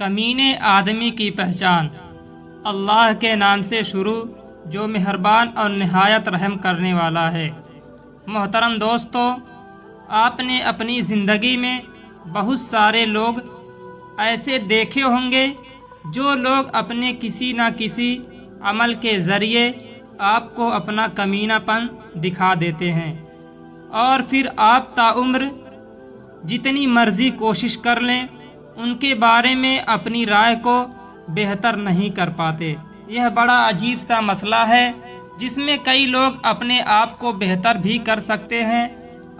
کمینے آدمی کی پہچان۔ اللہ کے نام سے شروع جو مہربان اور نہایت رحم کرنے والا ہے۔ محترم دوستو، آپ نے اپنی زندگی میں بہت سارے لوگ ایسے دیکھے ہوں گے جو لوگ اپنے کسی نہ کسی عمل کے ذریعے آپ کو اپنا کمینہ پن دکھا دیتے ہیں، اور پھر آپ تاعمر جتنی مرضی کوشش کر لیں ان کے بارے میں اپنی رائے کو بہتر نہیں کر پاتے۔ یہ بڑا عجیب سا مسئلہ ہے جس میں کئی لوگ اپنے آپ کو بہتر بھی کر سکتے ہیں،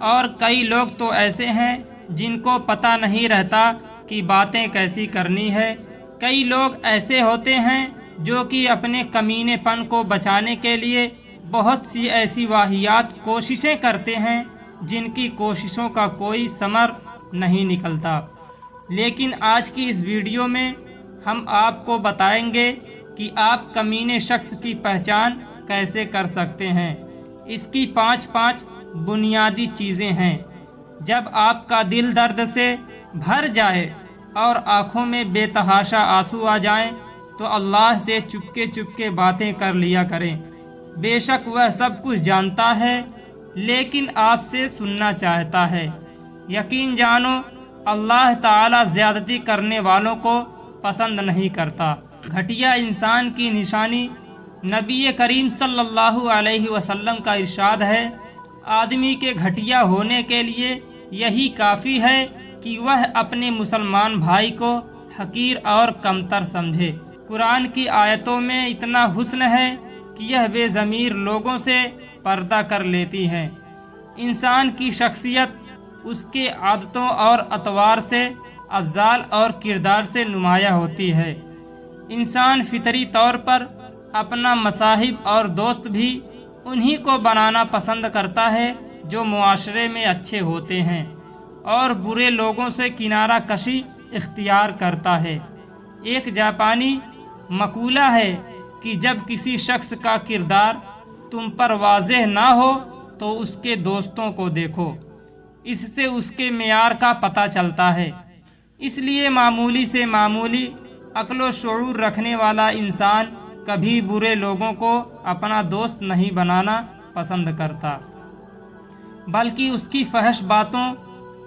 اور کئی لوگ تو ایسے ہیں جن کو پتہ نہیں رہتا کہ باتیں کیسی کرنی ہے۔ کئی لوگ ایسے ہوتے ہیں جو کہ اپنے کمینے پن کو بچانے کے لیے بہت سی ایسی واہیات کوششیں کرتے ہیں جن کی کوششوں کا کوئی ثمر نہیں نکلتا۔ لیکن آج کی اس ویڈیو میں ہم آپ کو بتائیں گے کہ آپ کمینے شخص کی پہچان کیسے کر سکتے ہیں۔ اس کی 5 بنیادی چیزیں ہیں۔ جب آپ کا دل درد سے بھر جائے اور آنکھوں میں بے تحاشا آنسو آ جائیں تو اللہ سے چپکے باتیں کر لیا کریں۔ بے شک وہ سب کچھ جانتا ہے لیکن آپ سے سننا چاہتا ہے۔ یقین جانو اللہ تعالی زیادتی کرنے والوں کو پسند نہیں کرتا۔ گھٹیا انسان کی نشانی نبی کریم صلی اللہ علیہ وسلم کا ارشاد ہے، آدمی کے گھٹیا ہونے کے لیے یہی کافی ہے کہ وہ اپنے مسلمان بھائی کو حقیر اور کمتر سمجھے۔ قرآن کی آیتوں میں اتنا حسن ہے کہ یہ بے ضمیر لوگوں سے پردہ کر لیتی ہیں۔ انسان کی شخصیت اس کے عادتوں اور اطوار سے، افعال اور کردار سے نمایاں ہوتی ہے۔ انسان فطری طور پر اپنا مصاحب اور دوست بھی انہی کو بنانا پسند کرتا ہے جو معاشرے میں اچھے ہوتے ہیں، اور برے لوگوں سے کنارہ کشی اختیار کرتا ہے۔ ایک جاپانی مقولہ ہے کہ جب کسی شخص کا کردار تم پر واضح نہ ہو تو اس کے دوستوں کو دیکھو، اس سے اس کے معیار کا پتہ چلتا ہے۔ اس لیے معمولی سے معمولی عقل و شعور رکھنے والا انسان کبھی برے لوگوں کو اپنا دوست نہیں بنانا پسند کرتا، بلکہ اس کی فحش باتوں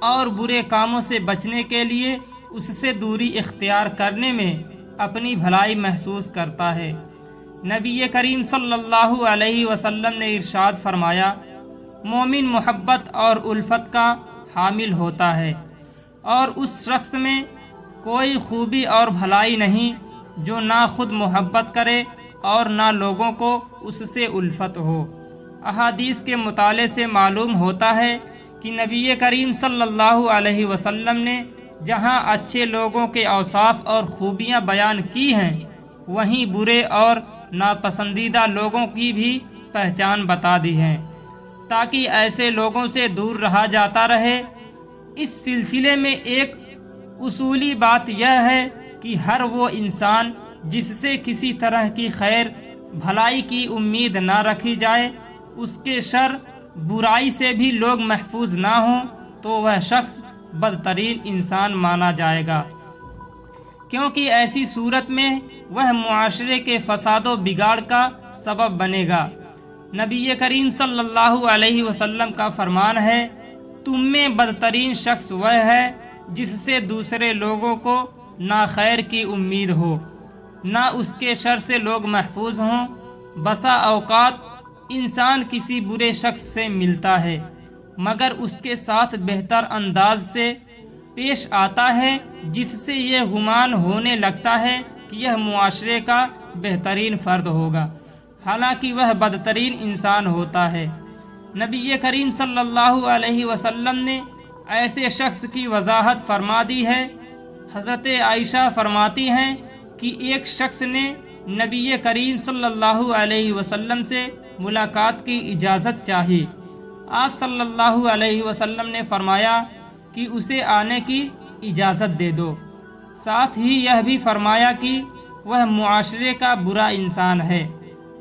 اور برے کاموں سے بچنے کے لیے اس سے دوری اختیار کرنے میں اپنی بھلائی محسوس کرتا ہے۔ نبی کریم صلی اللہ علیہ وسلم نے ارشاد فرمایا، مومن محبت اور الفت کا حامل ہوتا ہے، اور اس شخص میں کوئی خوبی اور بھلائی نہیں جو نہ خود محبت کرے اور نہ لوگوں کو اس سے الفت ہو۔ احادیث کے مطالعے سے معلوم ہوتا ہے کہ نبی کریم صلی اللہ علیہ وسلم نے جہاں اچھے لوگوں کے اوصاف اور خوبیاں بیان کی ہیں، وہیں برے اور ناپسندیدہ لوگوں کی بھی پہچان بتا دی ہے تاکہ ایسے لوگوں سے دور رہا جاتا رہے۔ اس سلسلے میں ایک اصولی بات یہ ہے کہ ہر وہ انسان جس سے کسی طرح کی خیر بھلائی کی امید نہ رکھی جائے، اس کے شر برائی سے بھی لوگ محفوظ نہ ہوں، تو وہ شخص بدترین انسان مانا جائے گا، کیونکہ ایسی صورت میں وہ معاشرے کے فساد و بگاڑ کا سبب بنے گا۔ نبی کریم صلی اللہ علیہ وسلم کا فرمان ہے، تم میں بدترین شخص وہ ہے جس سے دوسرے لوگوں کو نہ خیر کی امید ہو، نہ اس کے شر سے لوگ محفوظ ہوں۔ بسا اوقات انسان کسی برے شخص سے ملتا ہے مگر اس کے ساتھ بہتر انداز سے پیش آتا ہے، جس سے یہ گمان ہونے لگتا ہے کہ یہ معاشرے کا بہترین فرد ہوگا، حالانکہ وہ بدترین انسان ہوتا ہے۔ نبی کریم صلی اللہ علیہ وسلم نے ایسے شخص کی وضاحت فرما دی ہے۔ حضرت عائشہ فرماتی ہیں کہ ایک شخص نے نبی کریم صلی اللہ علیہ وسلم سے ملاقات کی اجازت چاہی۔ آپ صلی اللہ علیہ وسلم نے فرمایا کہ اسے آنے کی اجازت دے دو، ساتھ ہی یہ بھی فرمایا کہ وہ معاشرے کا برا انسان ہے۔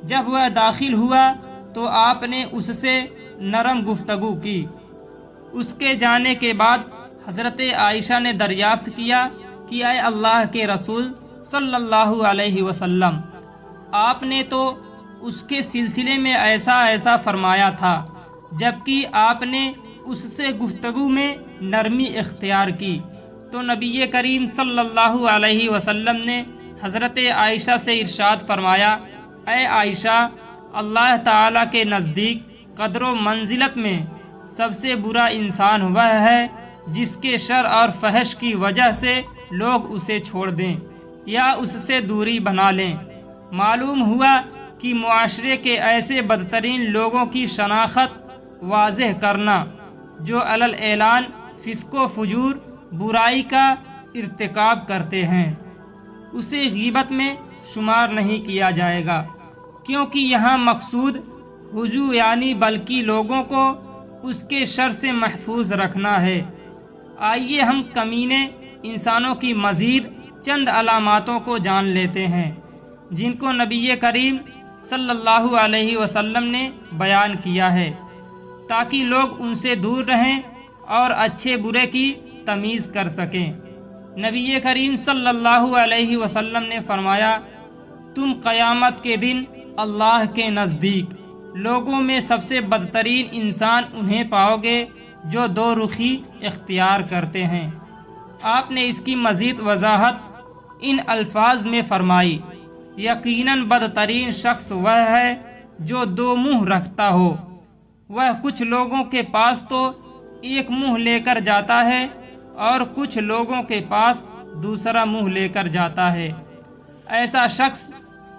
جب وہ داخل ہوا تو آپ نے اس سے نرم گفتگو کی۔ اس کے جانے کے بعد حضرت عائشہ نے دریافت کیا کہ اے اللہ کے رسول صلی اللہ علیہ وسلم، آپ نے تو اس کے سلسلے میں ایسا ایسا فرمایا تھا، جبکہ آپ نے اس سے گفتگو میں نرمی اختیار کی۔ تو نبی کریم صلی اللہ علیہ وسلم نے حضرت عائشہ سے ارشاد فرمایا، اے عائشہ، اللہ تعالیٰ کے نزدیک قدر و منزلت میں سب سے برا انسان وہ ہے جس کے شر اور فحش کی وجہ سے لوگ اسے چھوڑ دیں یا اس سے دوری بنا لیں۔ معلوم ہوا کہ معاشرے کے ایسے بدترین لوگوں کی شناخت واضح کرنا جو علی الاعلان فسق و فجور، برائی کا ارتکاب کرتے ہیں، اسے غیبت میں شمار نہیں کیا جائے گا، کیونکہ یہاں مقصود حضو یعنی بلکہ لوگوں کو اس کے شر سے محفوظ رکھنا ہے۔ آئیے ہم کمینے انسانوں کی مزید چند علاماتوں کو جان لیتے ہیں جن کو نبی کریم صلی اللہ علیہ وسلم نے بیان کیا ہے تاکہ لوگ ان سے دور رہیں اور اچھے برے کی تمیز کر سکیں۔ نبی کریم صلی اللہ علیہ وسلم نے فرمایا، تم قیامت کے دن اللہ کے نزدیک لوگوں میں سب سے بدترین انسان انہیں پاؤ گے جو دو رخی اختیار کرتے ہیں۔ آپ نے اس کی مزید وضاحت ان الفاظ میں فرمائی، یقیناً بدترین شخص وہ ہے جو دو منہ رکھتا ہو، وہ کچھ لوگوں کے پاس تو ایک منہ لے کر جاتا ہے اور کچھ لوگوں کے پاس دوسرا منہ لے کر جاتا ہے۔ ایسا شخص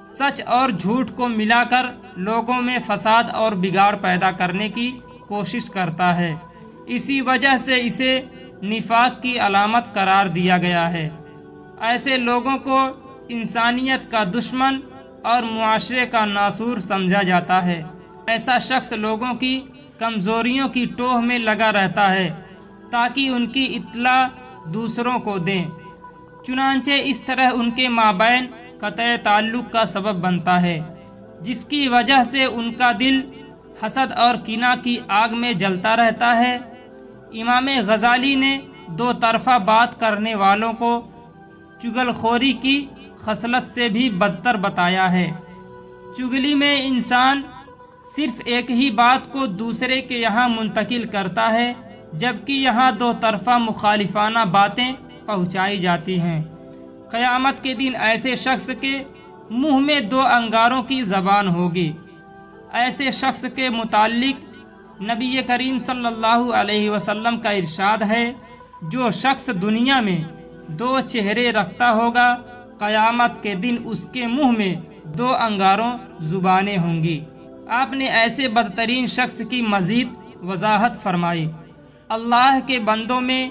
سچ اور جھوٹ کو ملا کر لوگوں میں فساد اور بگاڑ پیدا کرنے کی کوشش کرتا ہے، اسی وجہ سے اسے نفاق کی علامت قرار دیا گیا ہے۔ ایسے لوگوں کو انسانیت کا دشمن اور معاشرے کا ناسور سمجھا جاتا ہے۔ ایسا شخص لوگوں کی کمزوریوں کی ٹوہ میں لگا رہتا ہے تاکہ ان کی اطلاع دوسروں کو دیں، چنانچہ اس طرح ان کے مابین قطع تعلق کا سبب بنتا ہے، جس کی وجہ سے ان کا دل حسد اور کینہ کی آگ میں جلتا رہتا ہے۔ امام غزالی نے دو طرفہ بات کرنے والوں کو چغل خوری کی خصلت سے بھی بدتر بتایا ہے۔ چغلی میں انسان صرف ایک ہی بات کو دوسرے کے یہاں منتقل کرتا ہے، جبکہ یہاں دو طرفہ مخالفانہ باتیں پہنچائی جاتی ہیں۔ قیامت کے دن ایسے شخص کے منہ میں دو انگاروں کی زبان ہوگی۔ ایسے شخص کے متعلق نبی کریم صلی اللہ علیہ وسلم کا ارشاد ہے، جو شخص دنیا میں دو چہرے رکھتا ہوگا، قیامت کے دن اس کے منہ میں دو انگاروں زبانیں ہوں گی۔ آپ نے ایسے بدترین شخص کی مزید وضاحت فرمائی، اللہ کے بندوں میں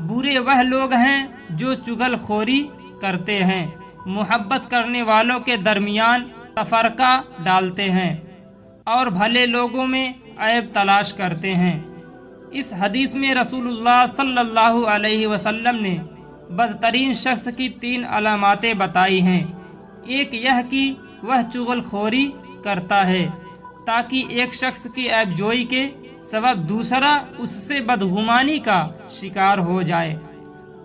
برے وہ لوگ ہیں جو چغل خوری کرتے ہیں، محبت کرنے والوں کے درمیان تفرقہ ڈالتے ہیں اور بھلے لوگوں میں عیب تلاش کرتے ہیں۔ اس حدیث میں رسول اللہ صلی اللہ علیہ وسلم نے بدترین شخص کی 3 علاماتیں بتائی ہیں۔ ایک یہ کہ وہ چغل خوری کرتا ہے تاکہ ایک شخص کی عیب جوئی کے سبب دوسرا اس سے بدگمانی کا شکار ہو جائے۔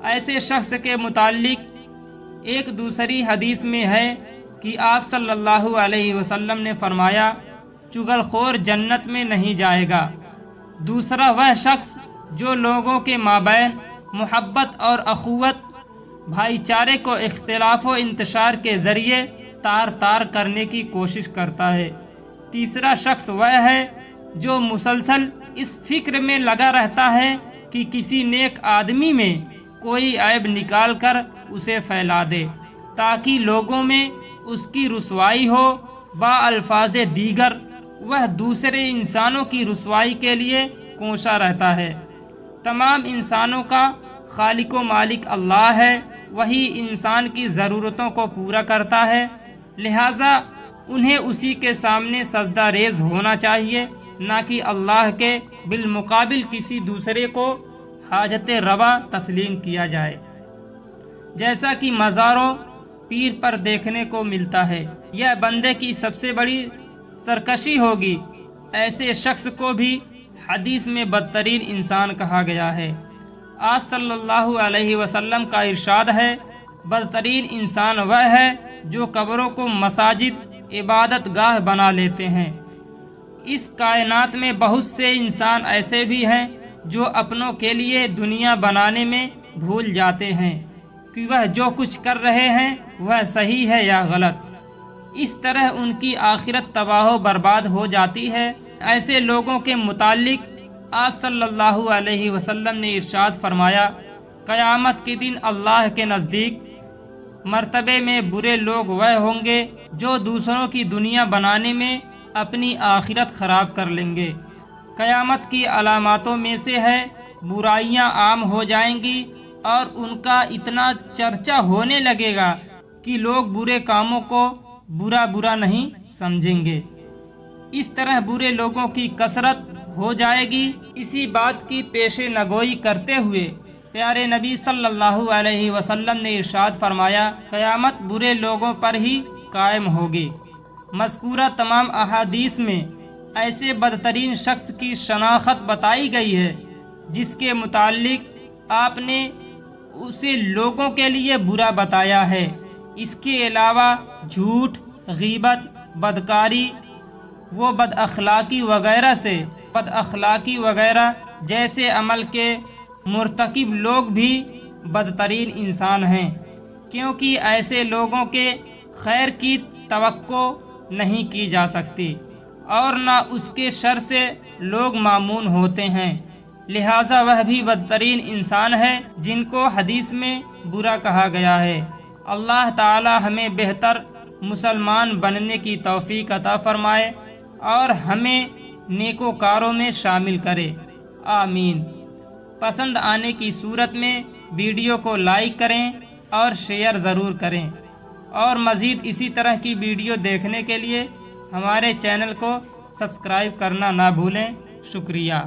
ایسے شخص کے متعلق ایک دوسری حدیث میں ہے کہ آپ صلی اللہ علیہ وسلم نے فرمایا، چغل خور جنت میں نہیں جائے گا۔ دوسرا وہ شخص جو لوگوں کے مابین محبت اور اخوت، بھائی چارے کو اختلاف و انتشار کے ذریعے تار تار کرنے کی کوشش کرتا ہے۔ تیسرا شخص وہ ہے جو مسلسل اس فکر میں لگا رہتا ہے کہ کسی نیک آدمی میں کوئی عیب نکال کر اسے پھیلا دے تاکہ لوگوں میں اس کی رسوائی ہو۔ با الفاظ دیگر وہ دوسرے انسانوں کی رسوائی کے لیے کوشاں رہتا ہے۔ تمام انسانوں کا خالق و مالک اللہ ہے، وہی انسان کی ضرورتوں کو پورا کرتا ہے، لہٰذا انہیں اسی کے سامنے سجدہ ریز ہونا چاہیے، نہ کہ اللہ کے بالمقابل کسی دوسرے کو حاجت روا تسلیم کیا جائے، جیسا کہ مزاروں پیر پر دیکھنے کو ملتا ہے۔ یہ بندے کی سب سے بڑی سرکشی ہوگی۔ ایسے شخص کو بھی حدیث میں بدترین انسان کہا گیا ہے۔ آپ صلی اللہ علیہ وسلم کا ارشاد ہے، بدترین انسان وہ ہے جو قبروں کو مساجد عبادت گاہ بنا لیتے ہیں۔ اس کائنات میں بہت سے انسان ایسے بھی ہیں جو اپنوں کے لیے دنیا بنانے میں بھول جاتے ہیں کہ وہ جو کچھ کر رہے ہیں وہ صحیح ہے یا غلط۔ اس طرح ان کی آخرت تباہ و برباد ہو جاتی ہے۔ ایسے لوگوں کے متعلق آپ صلی اللہ علیہ وسلم نے ارشاد فرمایا، قیامت کے دن اللہ کے نزدیک مرتبے میں برے لوگ وہ ہوں گے جو دوسروں کی دنیا بنانے میں اپنی آخرت خراب کر لیں گے۔ قیامت کی علاماتوں میں سے ہے برائیاں عام ہو جائیں گی اور ان کا اتنا چرچا ہونے لگے گا کہ لوگ برے کاموں کو برا نہیں سمجھیں گے۔ اس طرح برے لوگوں کی کثرت ہو جائے گی۔ اسی بات کی پیش نگوئی کرتے ہوئے پیارے نبی صلی اللہ علیہ وسلم نے ارشاد فرمایا، قیامت برے لوگوں پر ہی قائم ہوگی۔ مذکورہ تمام احادیث میں ایسے بدترین شخص کی شناخت بتائی گئی ہے جس کے متعلق آپ نے اسے لوگوں کے لیے برا بتایا ہے۔ اس کے علاوہ جھوٹ، غیبت، بدکاری و بد اخلاقی وغیرہ جیسے عمل کے مرتکب لوگ بھی بدترین انسان ہیں، کیونکہ ایسے لوگوں کے خیر کی توقع نہیں کی جا سکتی اور نہ اس کے شر سے لوگ مامون ہوتے ہیں، لہٰذا وہ بھی بدترین انسان ہے جن کو حدیث میں برا کہا گیا ہے۔ اللہ تعالی ہمیں بہتر مسلمان بننے کی توفیق عطا فرمائے اور ہمیں نیکوکاروں میں شامل کرے، آمین۔ پسند آنے کی صورت میں ویڈیو کو لائک کریں اور شیئر ضرور کریں، اور مزید اسی طرح کی ویڈیو دیکھنے کے لیے ہمارے چینل کو سبسکرائب کرنا نہ بھولیں۔ شکریہ۔